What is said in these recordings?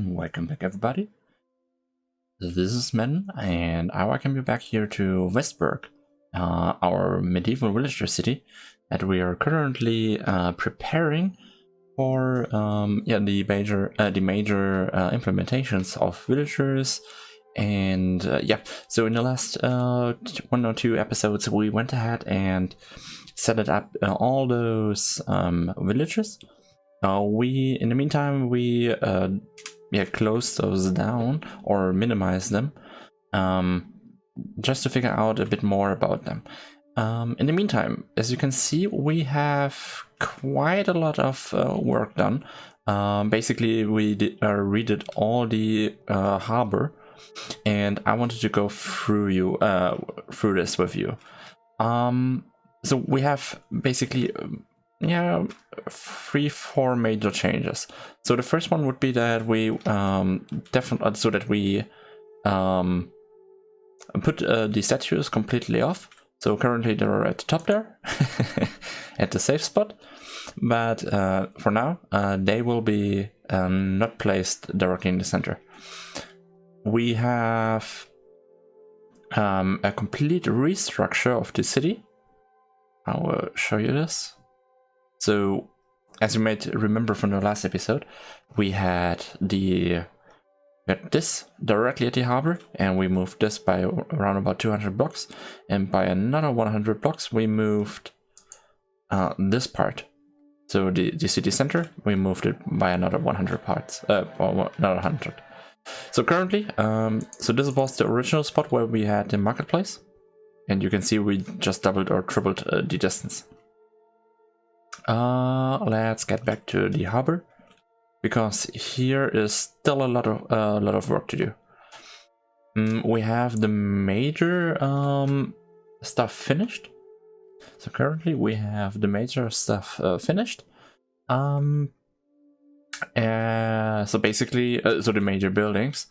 Welcome back, everybody. This is Meddon, and I welcome you back here to Westburg. our medieval villager city that we are currently preparing for the major implementations of villagers. And so in the last 1 or 2 episodes we went ahead and set it up, all those villagers. We in the meantime we closed those down or minimized them, just to figure out a bit more about them. In the meantime, as you can see, we have quite a lot of work done. Basically we redid all the harbor, and I wanted to go through this with you. So we have basically 3-4 major changes. So the first one would be that we put the statues completely off. So currently they're at the top there, at the safe spot, but for now they will be not placed directly in the center. We have a complete restructure of the city. I will show you this. So, as you might remember from the last episode, we had this directly at the harbor, and we moved this by around about 200 blocks, and by another 100 blocks we moved this part. So the city center, we moved it by another 100 parts, or another 100. So currently, so this was the original spot where we had the marketplace, and you can see we just doubled or tripled the distance. Let's get back to the harbor, because here is still a lot of work to do. We have the major stuff finished. So currently we have the major stuff finished. So basically, so the major buildings,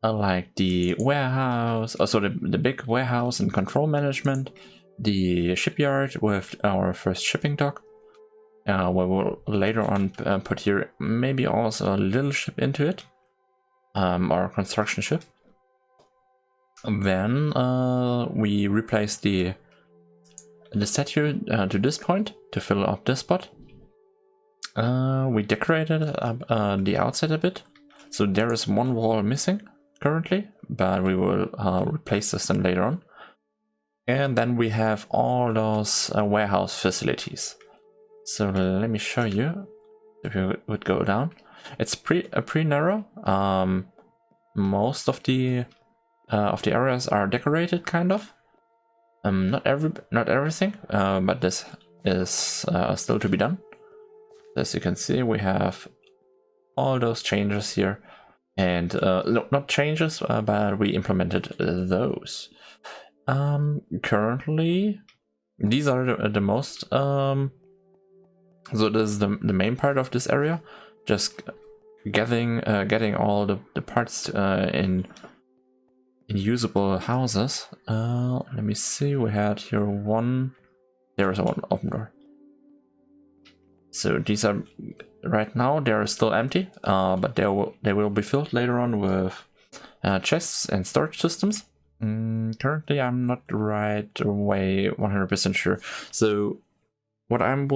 like the warehouse, also the big warehouse and control management, the shipyard with our first shipping dock, where we'll later on put here maybe also a little ship into it, our construction ship. Then we replace the statue to this point to fill up this spot. We decorated the outside a bit, so there is one wall missing currently, but we will replace this then later on. And then we have all those warehouse facilities. So let me show you. If you would go down, it's pretty narrow. Most of the areas are decorated, kind of. Not everything, but this is still to be done. As you can see, we have all those changes here, and no, not changes, but we implemented those. Currently, these are the most. So this is the main part of this area, just getting all the parts in usable houses. Let me see. We had here one. There is one open door. So these are right now they are still empty, but they will be filled later on with chests and storage systems. Currently, I'm not right away 100% sure. So what I'm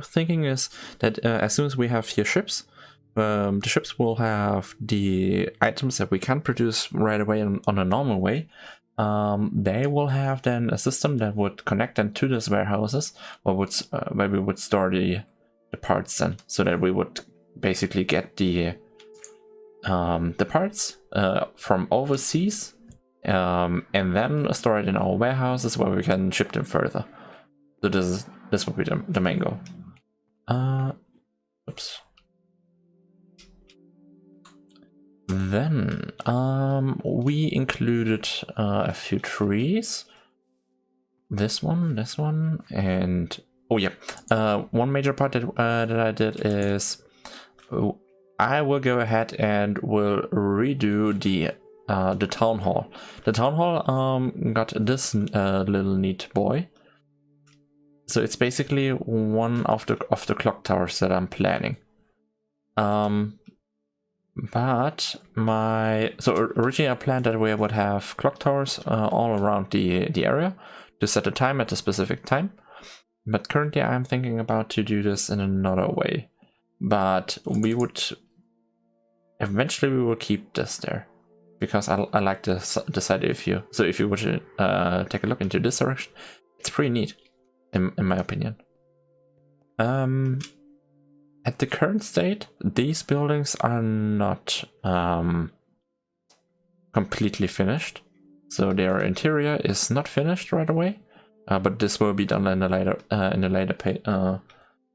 thinking is that as soon as we have here ships, the ships will have the items that we can produce right away on a normal way. They will have then a system that would connect them to these warehouses, or where we would store the parts then, so that we would basically get the parts from overseas, and then store it in our warehouses where we can ship them further. So this would be the main goal. Oops. Then we included a few trees. This one, and oh yeah, one major part that I did is I will go ahead and will redo the town hall. The town hall got this little neat boy. So it's basically one of the clock towers that I'm planning. But so originally I planned that we would have clock towers all around the area to set a time at a specific time. But currently I'm thinking about to do this in another way. But we would eventually we will keep this there, because I like this idea of you. So if you were to take a look into this direction, it's pretty neat, in my opinion. At the current state, these buildings are not completely finished. So their interior is not finished right away, but this will be done in a later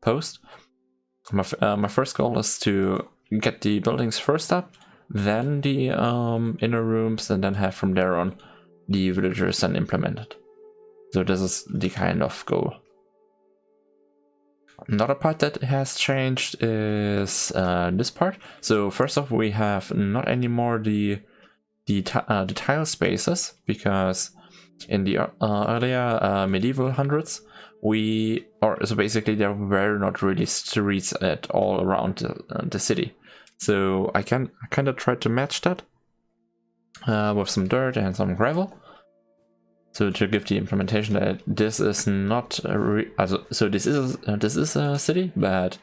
post. My first goal is to get the buildings first up, then the inner rooms, and then have from there on the villagers then implemented. So this is the kind of goal. Another part that has changed is this part. So first off, we have not anymore the tile spaces, because in the earlier medieval hundreds, so basically there were not really streets at all around the city. So I kind of tried to match that with some dirt and some gravel. So to give the implementation that this is not so this is a city, but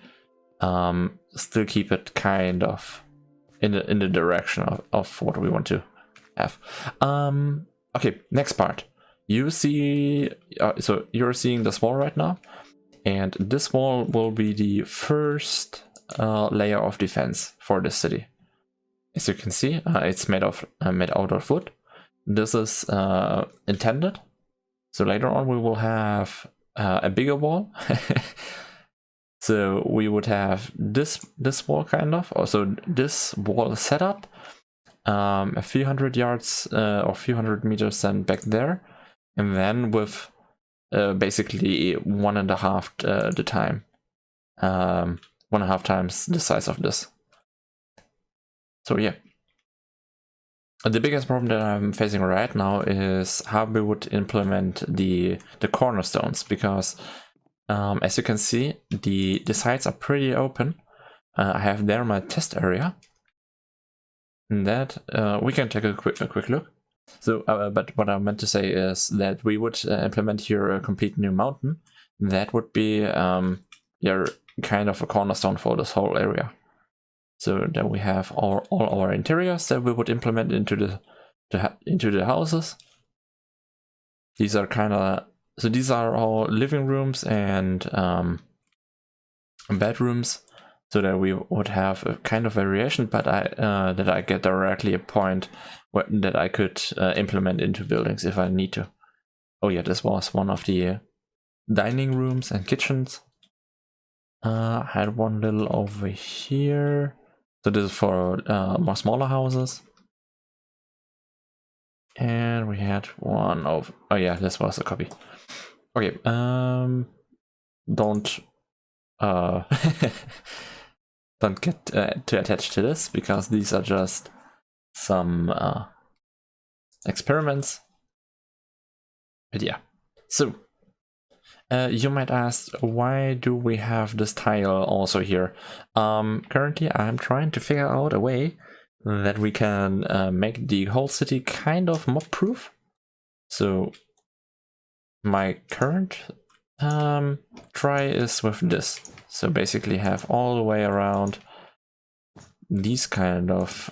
still keep it kind of in the direction of what we want to have. Okay, next part. You see, so you're seeing this wall right now, and this wall will be the first layer of defense for the city. As you can see, it's made out of wood. This is intended. So later on we will have a bigger wall. So we would have this wall kind of, also this wall set up, a few hundred yards or few hundred meters then back there, and then with basically 1.5 the time, 1.5 times the size of this. So yeah. The biggest problem that I'm facing right now is how we would implement the cornerstones, because as you can see, the sides are pretty open. I have there my test area, and that we can take a quick look. So, but what I meant to say is that we would implement here a complete new mountain. That would be yeah, kind of a cornerstone for this whole area. So then we have all our interiors that we would implement into the houses. These are these are all living rooms and bedrooms, so that we would have a kind of variation, but that I get directly a point that I could implement into buildings if I need to. Oh yeah, this was one of the dining rooms and kitchens. I had one little over here. So this is for more smaller houses. And we had one of, oh yeah, this was a copy. Okay, don't don't get too attached to this, because these are just some experiments. But yeah, so you might ask, why do we have this tile also here? Currently I'm trying to figure out a way that we can make the whole city kind of mob proof. So my current try is with this. So basically have all the way around these kind of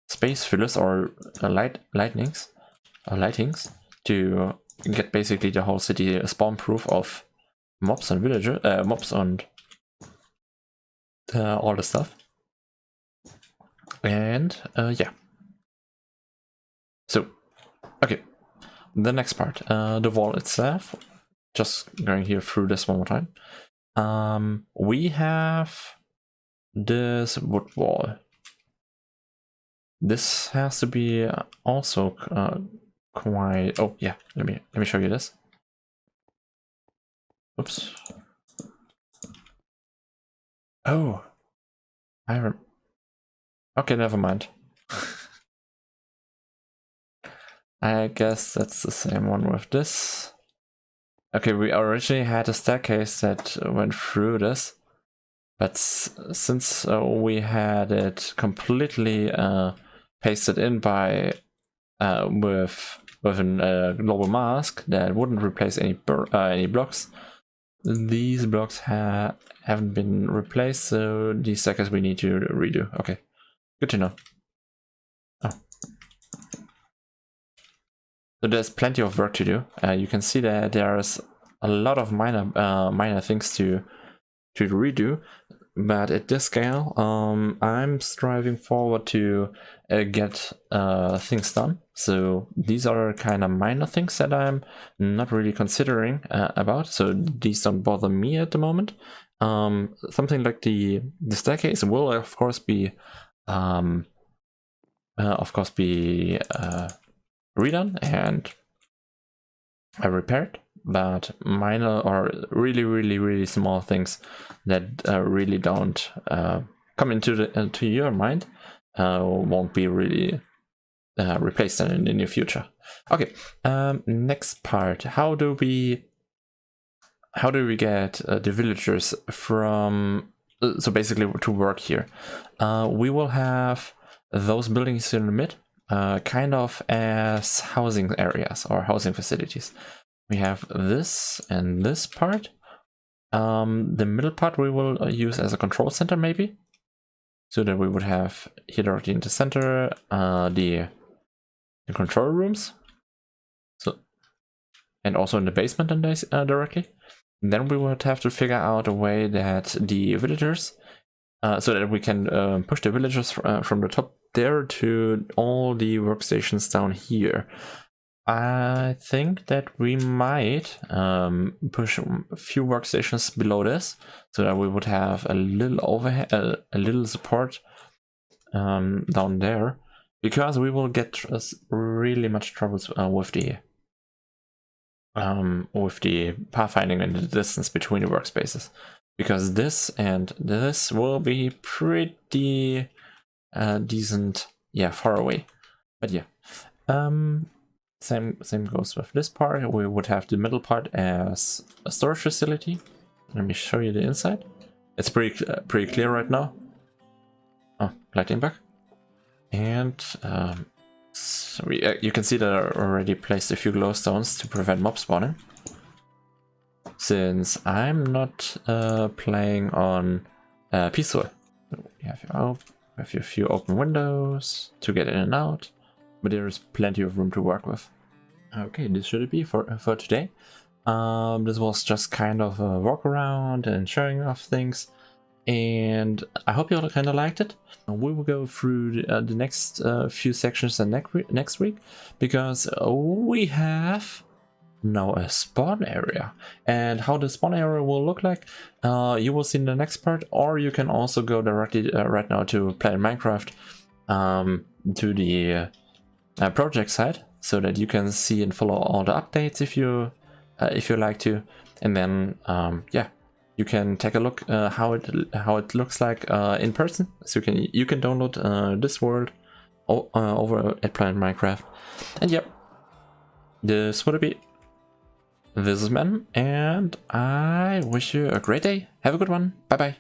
space fillers or lightings to get basically the whole city spawn proof of mobs and villagers, mobs and all the stuff. And yeah. So okay, the next part, the wall itself. Just going here through this one more time. We have this wood wall. This has to be also quite. Oh yeah, let me show you this. Oops. Oh, okay, never mind. I guess that's the same one with this. Okay, we originally had a staircase that went through this, but since we had it completely pasted in by with with a global mask that wouldn't replace any blocks. These blocks haven't been replaced, so these stackers we need to redo. Okay, good to know. Oh. So there's plenty of work to do. You can see that there's a lot of minor things to redo, but at this scale, I'm striving forward to get things done. So these are kind of minor things that I'm not really considering about. So these don't bother me at the moment. Something like the staircase will of course be redone and repaired, but minor or really small things that really don't come into your mind won't be really replaced in the near future. Okay, next part. How do we get the villagers from so basically to work here? We will have those buildings in the mid kind of as housing areas or housing facilities. We have this and this part. The middle part we will use as a control center maybe, so that we would have here directly in the center the control rooms, so, and also in the basement and directly. And then we would have to figure out a way that the villagers, so that we can push the villagers from the top there to all the workstations down here. I think that we might push a few workstations below this, so that we would have a little overhead, a little support down there, because we will get really much troubles with the pathfinding and the distance between the workspaces, because this and this will be pretty decent, yeah, far away. But yeah, same goes with this part. We would have the middle part as a storage facility. Let me show you the inside. It's pretty clear right now. Oh, lighting back. And so you can see that I already placed a few glowstones to prevent mob spawning. Since I'm not playing on peaceful, we have a few open windows to get in and out, but there is plenty of room to work with. Okay, this should it be for today. This was just kind of a walk around and showing off things, and I hope you all kind of liked it. We will go through the next few sections next week, because we have now a spawn area, and how the spawn area will look like you will see in the next part, or you can also go directly right now to Play Minecraft to the project site, so that you can see and follow all the updates if you like to, and then yeah, you can take a look how it looks like in person. So you can download this world over at Planet Minecraft. And yep, this would be. This is Meddon, and I wish you a great day. Have a good one. Bye bye.